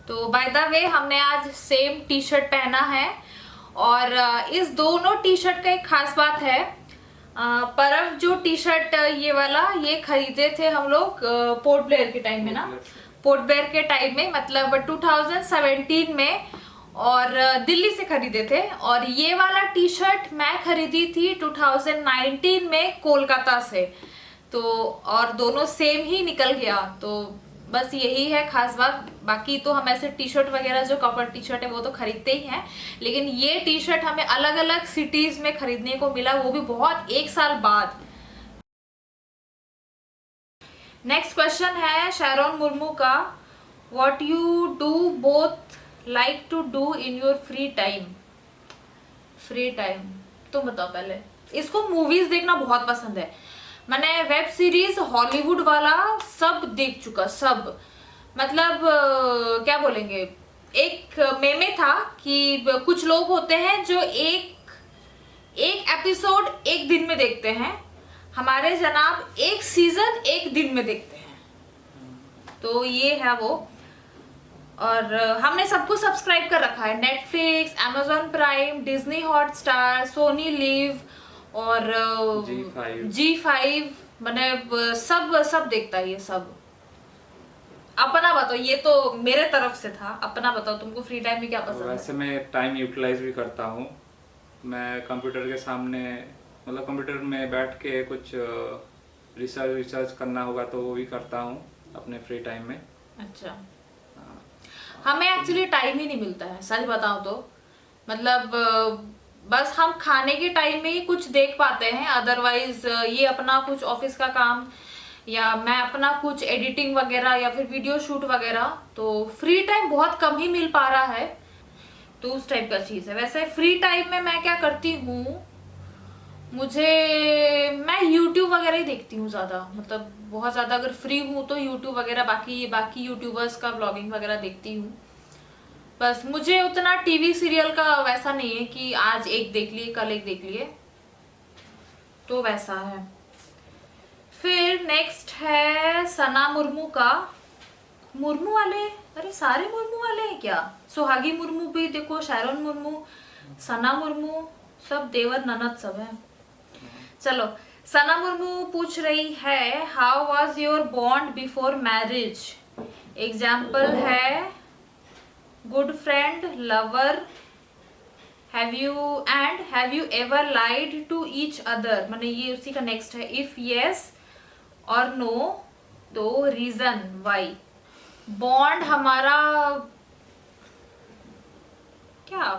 तो by the way हमने आज सेम टी शर्ट पहना है और इस दोनों टी शर्ट का एक खास बात है। परव जो टी शर्ट ये वाला ये खरीदे थे हम लोग पोर्ट ब्लेयर के टाइम में ना, पोर्ट ब्लेयर के टाइम में मतलब 2017 में, और दिल्ली से खरीदे थे। और ये वाला टी शर्ट मैं खरीदी थी 2019 में कोलकाता से। तो और दोनों सेम ही निकल गया। तो बस यही है खास बात। बाकी तो हम ऐसे टी शर्ट वगैरह जो कपड़ टी शर्ट है वो तो खरीदते ही हैं, लेकिन ये टी शर्ट हमें अलग अलग सिटीज में खरीदने को मिला, वो भी बहुत 1 साल बाद। नेक्स्ट क्वेश्चन है शैरोन मुर्मू का, what you do both like to do in your free time. Free time तुम बताओ पहले। इसको मूवीज देखना बहुत पसंद है। मैंने वेब सीरीज हॉलीवुड वाला सब देख चुका, सब। मतलब क्या बोलेंगे, एक मेमे था कि कुछ लोग होते हैं जो एक एपिसोड एक दिन में देखते हैं, हमारे जनाब एक सीजन एक दिन में देखते हैं। तो ये है वो। और हमने सबको सब्सक्राइब कर रखा है, Netflix, Amazon Prime, Disney Hotstar, Sony LIV और G5 मैंने सब देखता है ये सब। अपना बताओ, ये तो मेरे तरफ से था, अपना बताओ तुमको फ्री टाइम में क्या पसंद है? वैसे मैं टाइम यूटिलाइज भी करता हूँ। मैं कंप्यूटर के सामने मतलब कंप्यूटर में बैठ के कुछ रिसर्च करना होगा तो वो भी करता हूँ अपने फ्री टाइम में। अच्छा। हमें एक्चुअली टाइम ही नहीं मिलता है, सच बताऊं तो। मतलब बस हम खाने के टाइम में ही कुछ देख पाते हैं, अदरवाइज ये अपना कुछ ऑफिस का काम या मैं अपना कुछ एडिटिंग वगैरह या फिर वीडियो शूट वगैरह, तो फ्री टाइम बहुत कम ही मिल पा रहा है। तो उस टाइप का चीज है। वैसे फ्री टाइम में मैं क्या करती हूँ, मैं यूट्यूब वगैरह ही देखती हूँ ज्यादा। मतलब बहुत ज्यादा अगर फ्री हूँ तो यूट्यूब वगैरह, बाकी यूट्यूबर्स का ब्लॉगिंग वगैरह देखती हूँ। बस मुझे उतना टीवी सीरियल का वैसा नहीं है कि आज एक देख लिए कल एक देख लिए, तो वैसा है। फिर नेक्स्ट है सना मुर्मू का, मुर्मू वाले, अरे सारे मुर्मू वाले हैं क्या? सुहागी मुर्मू भी देखो, शैरोन मुर्मू, सना मुर्मू, सब देवर ननद सब है। चलो, सना मुर्मू पूछ रही है, how was your bond before marriage? Example है good friend, lover, have you ever lied to each other? मैंने ये उसी का नेक्स्ट है। इफ यस और नो तो रीजन वाई। बॉन्ड हमारा क्या,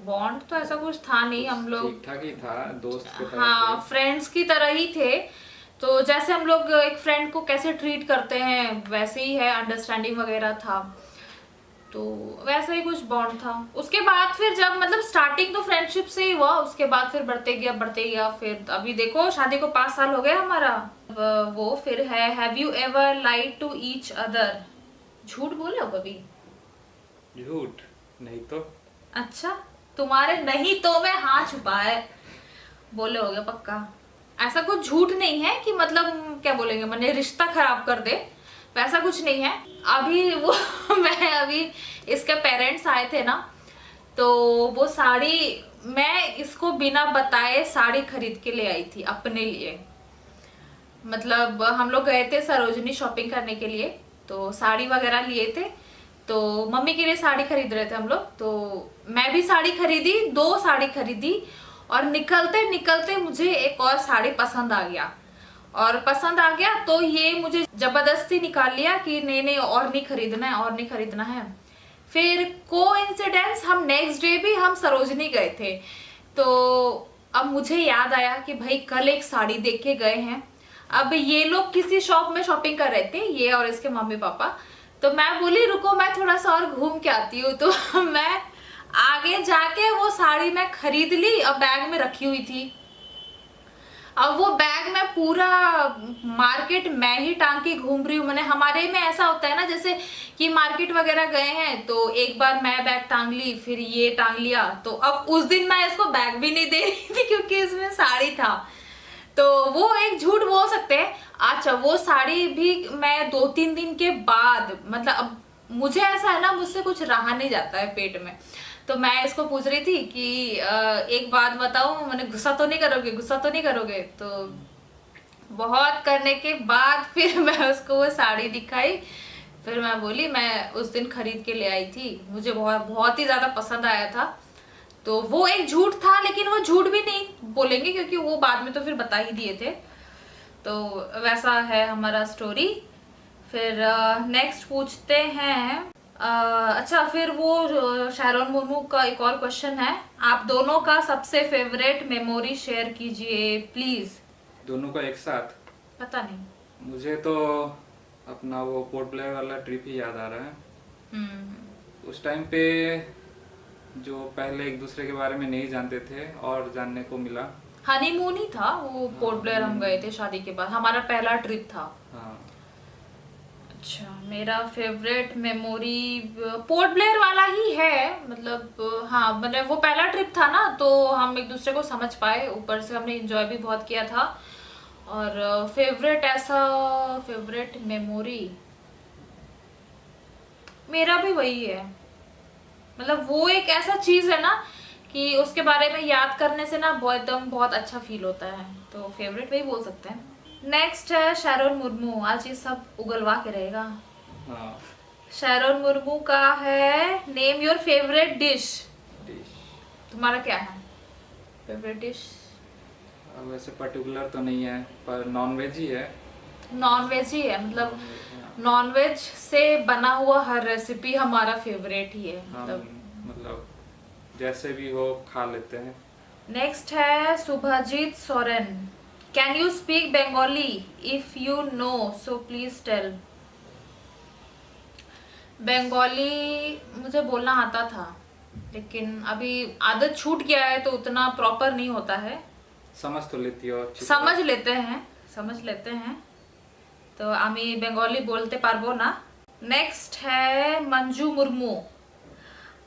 बॉन्ड तो ऐसा कुछ था नहीं, हम लोग ठीक ठाक ही था, दोस्त की तरह। हाँ, फ्रेंड्स की तरह ही थे। तो जैसे हम लोग एक फ्रेंड को कैसे ट्रीट करते हैं वैसे ही है, अंडरस्टैंडिंग वगैरह था। तो वैसा ही कुछ बॉन्ड था। उसके बाद फिर जब मतलब स्टार्टिंग तो फ्रेंडशिप से ही हुआ, उसके बाद फिर बढ़ते गया। फिर अभी देखो शादी को 5 साल हो गए हमारा। वो फिर है, have you ever lied to each other? झूठ बोले हो कभी? झूठ नहीं तो। अच्छा, तुम्हारे नहीं तो में हाँ छुपा है, बोले होगे पक्का। ऐसा कुछ झूठ नहीं है कि मतलब क्या बोलेंगे, मैंने रिश्ता खराब कर दे, वैसा कुछ नहीं है। अभी वो मैं अभी इसके पेरेंट्स आए थे ना, तो वो साड़ी मैं इसको बिना बताए साड़ी खरीद के ले आई थी अपने लिए। मतलब हम लोग गए थे सरोजनी शॉपिंग करने के लिए, तो साड़ी वगैरह लिए थे। तो मम्मी के लिए साड़ी खरीद रहे थे हम लोग, तो मैं भी साड़ी खरीदी, 2 साड़ी खरीदी। और निकलते निकलते मुझे एक और साड़ी पसंद आ गया, और पसंद आ गया तो ये मुझे जबरदस्ती निकाल लिया कि नहीं और नहीं खरीदना है। फिर कोइंसिडेंस हम नेक्स्ट डे भी हम सरोजनी गए थे। तो अब मुझे याद आया कि भाई कल एक साड़ी देख के गए हैं। अब ये लोग किसी शॉप में शॉपिंग कर रहे थे, ये और इसके मम्मी पापा। तो मैं बोली रुको मैं थोड़ा सा और घूम के आती हूँ। तो मैं आगे जाके वो साड़ी मैं खरीद ली, अब बैग में रखी हुई थी। अब वो बैग में पूरा मार्केट मैं ही टांग के घूम रही हूँ। मैंने, हमारे में ऐसा होता है ना, जैसे कि मार्केट वगैरह गए हैं तो एक बार मैं बैग टांग ली, फिर ये टांग लिया। तो अब उस दिन मैं इसको बैग भी नहीं दे रही थी क्योंकि इसमें साड़ी था। तो वो एक झूठ बोल सकते हैं। अच्छा, वो साड़ी भी मैं 2-3 दिन के बाद, मतलब अब मुझे ऐसा है ना, मुझसे कुछ रहा नहीं जाता है पेट में। तो मैं इसको पूछ रही थी कि एक बात बताओ, मैंने गुस्सा तो नहीं करोगे, गुस्सा तो नहीं करोगे? तो बहुत करने के बाद फिर मैं उसको वो साड़ी दिखाई। फिर मैं बोली मैं उस दिन खरीद के ले आई थी, मुझे बहुत बहुत ही ज्यादा पसंद आया था। तो वो एक झूठ था, लेकिन वो झूठ भी नहीं बोलेंगे क्योंकि वो बाद में तो फिर बता ही दिए थे। तो वैसा है हमारा स्टोरी। फिर नेक्स्ट पूछते हैं। अच्छा, फिर वो शारोन मुर्मू का एक और क्वेश्चन है, आप दोनों का सबसे फेवरेट मेमोरी शेयर कीजिए प्लीज। दोनों का एक साथ? पता नहीं। मुझे तो अपना वो पोर्ट ब्लेयर वाला ट्रिप ही याद आ रहा है। उस टाइम पे जो पहले एक दूसरे के बारे में नहीं जानते थे और जानने को मिला। हनीमून ही था वो, पोर्ट ब्लेयर हम गए थे शादी के बाद, हमारा पहला ट्रिप था। हाँ। अच्छा, मेरा फेवरेट मेमोरी पोर्ट ब्लेयर वाला ही है। मतलब हाँ, मतलब वो पहला ट्रिप था ना, तो हम एक दूसरे को समझ पाए, ऊपर से हमने एंजॉय भी बहुत किया था। और फेवरेट ऐसा फेवरेट मेमोरी मेरा भी वही है। मतलब वो एक ऐसा चीज है ना कि उसके बारे में याद करने से ना बहुत एकदम बहुत अच्छा फील होता है, तो फेवरेट वही बोल सकते हैं। नेक्स्ट है शारोन मुर्मू, आज ये सब उगलवा के रहेगा। हाँ। शारोन मुर्मू का है, name your favourite dish. Dish? तुम्हारा क्या है फेवरेट डिश? वैसे पर्टिकुलर तो नहीं है, पर नॉन वेज ही है। नॉन वेज ही है, मतलब हाँ। नॉन वेज से बना हुआ हर रेसिपी हमारा फेवरेट ही है हम मतलब जैसे भी हो खा लेते हैं। नेक्स्ट है Subhajit Soren, can you speak Bengali? If you know so please tell. Bengali मुझे बोलना आता था, लेकिन अभी आदत छूट गया है तो उतना प्रॉपर नहीं होता है। समझ तो लेती हो अच्छी समझ लेते हैं, समझ लेते हैं, तो आमी बंगाली बोलते पारबो ना। नेक्स्ट है मंजू मुर्मू,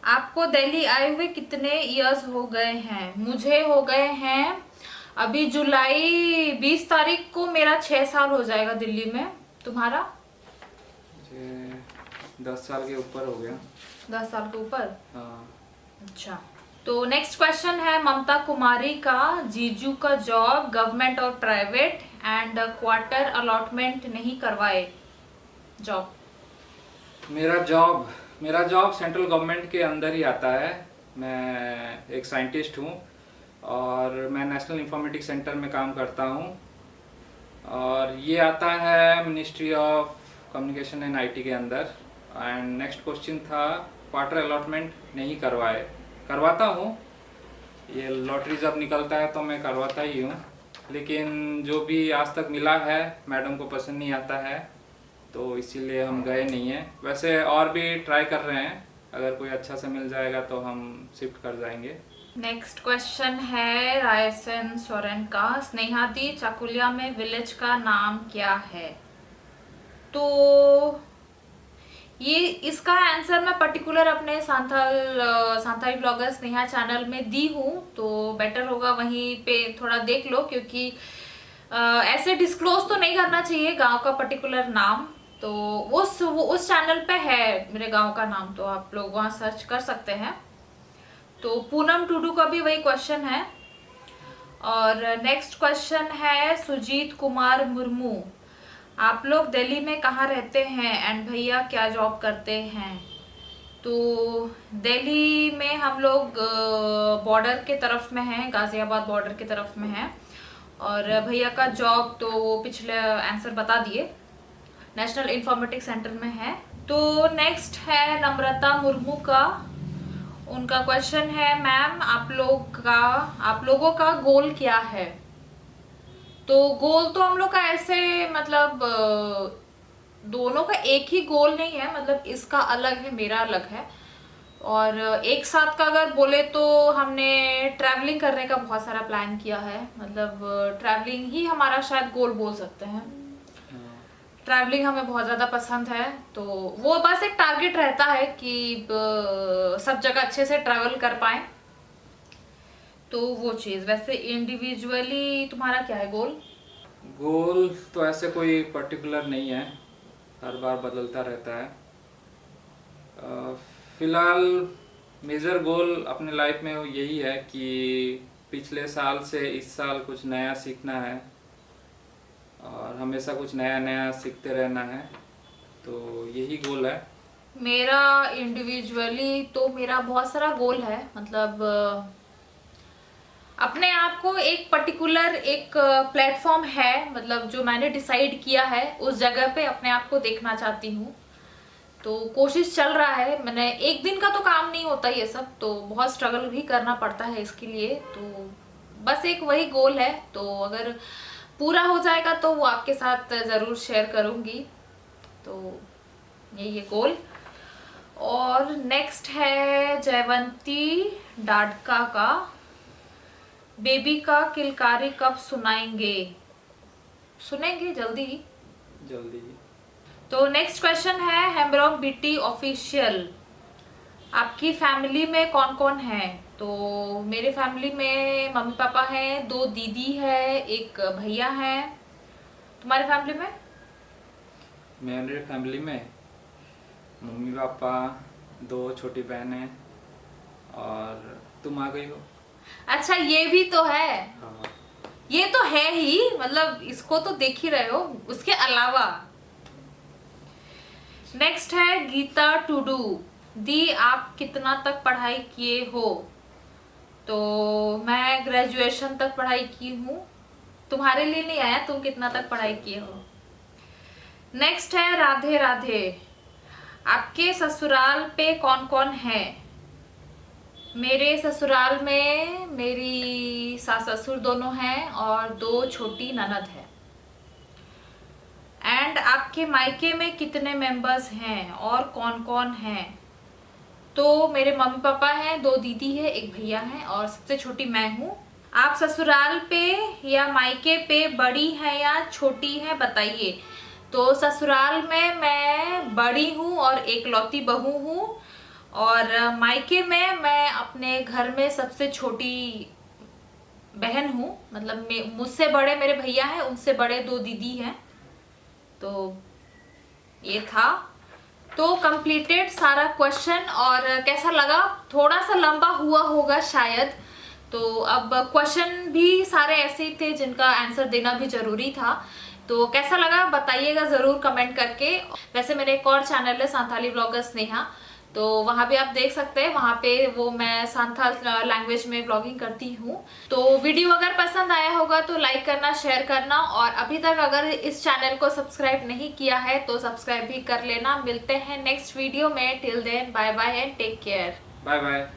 आपको दिल्ली आए हुए कितने इयर्स हो गए हैं? मुझे हो गए हैं अभी जुलाई 20 तारीख को मेरा 6 साल हो जाएगा दिल्ली में। तुम्हारा? मुझे 10 साल के ऊपर हो गया। 10 साल के ऊपर? हाँ। अच्छा, तो नेक्स्ट क्वेश्चन है ममता कुमारी का, जीजू का जॉब गवर्नमेंट और प्राइवेट एंड क्वार्टर अलॉटमेंट नहीं करवाए जॉब। मेरा जॉब सेंट्रल गवर्नमेंट के अंदर ही आता है। मैं एक साइंटिस्ट हूँ और मैं नेशनल इंफॉर्मेटिक्स सेंटर में काम करता हूँ, और ये आता है ministry of communication and IT के अंदर। एंड नेक्स्ट क्वेश्चन था क्वार्टर अलॉटमेंट नहीं करवाता हूँ। ये लॉटरी जब निकलता है तो मैं करवाता ही हूँ, लेकिन जो भी आज तक मिला है मैडम को पसंद नहीं आता है, तो इसीलिए हम गए नहीं हैं। वैसे और भी ट्राई कर रहे हैं, अगर कोई अच्छा से मिल जाएगा तो हम शिफ्ट कर जाएंगे। नेक्स्ट क्वेश्चन है रायसन सोरेन का, स्नेहा दी चाकुलिया में विलेज का नाम क्या है? तो ये इसका आंसर मैं पर्टिकुलर अपने सांथाली ब्लॉगर स्नेहा चैनल में दी हूँ, तो बेटर होगा वहीं पे थोड़ा देख लो, क्योंकि ऐसे डिस्क्लोज तो नहीं करना चाहिए गांव का पर्टिकुलर नाम। तो उस चैनल पे है मेरे गांव का नाम, तो आप लोग वहां सर्च कर सकते हैं। तो पूनम टूडू का भी वही क्वेश्चन है। और नेक्स्ट क्वेश्चन है सुजीत कुमार मुर्मू, आप लोग दिल्ली में कहाँ रहते हैं एंड भैया क्या जॉब करते हैं? तो दिल्ली में हम लोग बॉर्डर के तरफ में हैं, गाजियाबाद बॉर्डर के तरफ में हैं, और भैया का जॉब तो वो पिछले आंसर बता दिए, नेशनल इंफॉर्मेटिक्स सेंटर में है। तो नेक्स्ट है नम्रता मुर्मू का, उनका क्वेश्चन है मैम आप लोगों का गोल क्या है? तो गोल तो हम लोग का ऐसे मतलब दोनों का एक ही गोल नहीं है, मतलब इसका अलग है मेरा अलग है। और एक साथ का अगर बोले तो हमने ट्रैवलिंग करने का बहुत सारा प्लान किया है, मतलब ट्रैवलिंग ही हमारा शायद गोल बोल सकते हैं। ट्रैवलिंग हमें बहुत ज़्यादा पसंद है, तो वो बस एक टारगेट रहता है कि सब जगह अच्छे से ट्रैवल कर पाएं, तो वो चीज़। वैसे इंडिविजुअली तुम्हारा क्या है गोल? गोल तो ऐसे कोई पर्टिकुलर नहीं है, हर बार बदलता रहता है। फिलहाल मेजर गोल अपने लाइफ में यही है कि पिछले साल से इस साल कुछ नया सीखना है और हमेशा कुछ नया नया सीखते रहना है, तो यही गोल है। मेरा इंडिविजुअली तो मेरा बहुत सारा गोल है, मतलब अपने आप को एक पर्टिकुलर एक प्लेटफॉर्म है, मतलब जो मैंने डिसाइड किया है उस जगह पे अपने आप को देखना चाहती हूँ। तो कोशिश चल रहा है, मैंने एक दिन का तो काम नहीं होता ये सब, तो बहुत स्ट्रगल भी करना पड़ता है इसके लिए। तो बस एक वही गोल है, तो अगर पूरा हो जाएगा तो वो आपके साथ ज़रूर शेयर करूँगी। तो यही है गोल। और नेक्स्ट है जयवंती डाडका का, बेबी का किलकारी कब सुनाएंगे? सुनेंगे जल्दी ही। जल्दी। तो नेक्स्ट क्वेश्चन है हेमब्रॉक बीटी ऑफिशियल, आपकी फैमिली में कौन कौन है? तो मेरे फैमिली में मम्मी पापा हैं, 2 दीदी है, एक भैया है। तुम्हारे फैमिली में? मेरे फैमिली में मम्मी पापा, 2 छोटी बहनें और तुम आ गई हो। अच्छा, ये भी तो है। हाँ। ये तो है ही, मतलब इसको तो देख ही रहे हो, उसके अलावा। नेक्स्ट है गीता टुडू, दी आप कितना तक पढ़ाई किए हो? तो मैं ग्रेजुएशन तक पढ़ाई की हूँ। तुम्हारे लिए नहीं आया तुम कितना तक पढ़ाई किए हो। नेक्स्ट है राधे राधे, आपके ससुराल पे कौन कौन है? मेरे ससुराल में मेरी सास ससुर दोनों हैं और 2 छोटी ननद है। एंड आपके मायके में कितने मेंबर्स हैं और कौन कौन हैं? तो मेरे मम्मी पापा हैं, 2 दीदी है, एक भैया है और सबसे छोटी मैं हूँ। आप ससुराल पे या मायके पे बड़ी हैं या छोटी हैं बताइए। तो ससुराल में मैं बड़ी हूँ और एकलौती बहू हूँ, और मायके में मैं अपने घर में सबसे छोटी बहन हूँ। मतलब मुझसे बड़े मेरे भैया हैं, उनसे बड़े 2 दीदी हैं। तो ये था, तो कंप्लीटेड सारा क्वेश्चन। और कैसा लगा? थोड़ा सा लंबा हुआ होगा शायद। तो अब क्वेश्चन भी सारे ऐसे ही थे जिनका आंसर देना भी जरूरी था। तो कैसा लगा बताइएगा ज़रूर कमेंट करके। वैसे मेरे एक और चैनल है सांथाली व्लॉगर स्नेहा, तो वहाँ भी आप देख सकते हैं। वहाँ पे वो मैं सांथाल लैंग्वेज में व्लॉगिंग करती हूँ। तो वीडियो अगर पसंद आया होगा तो लाइक करना, शेयर करना, और अभी तक अगर इस चैनल को सब्सक्राइब नहीं किया है तो सब्सक्राइब भी कर लेना। मिलते हैं नेक्स्ट वीडियो में। Till then bye bye and take care. Bye bye.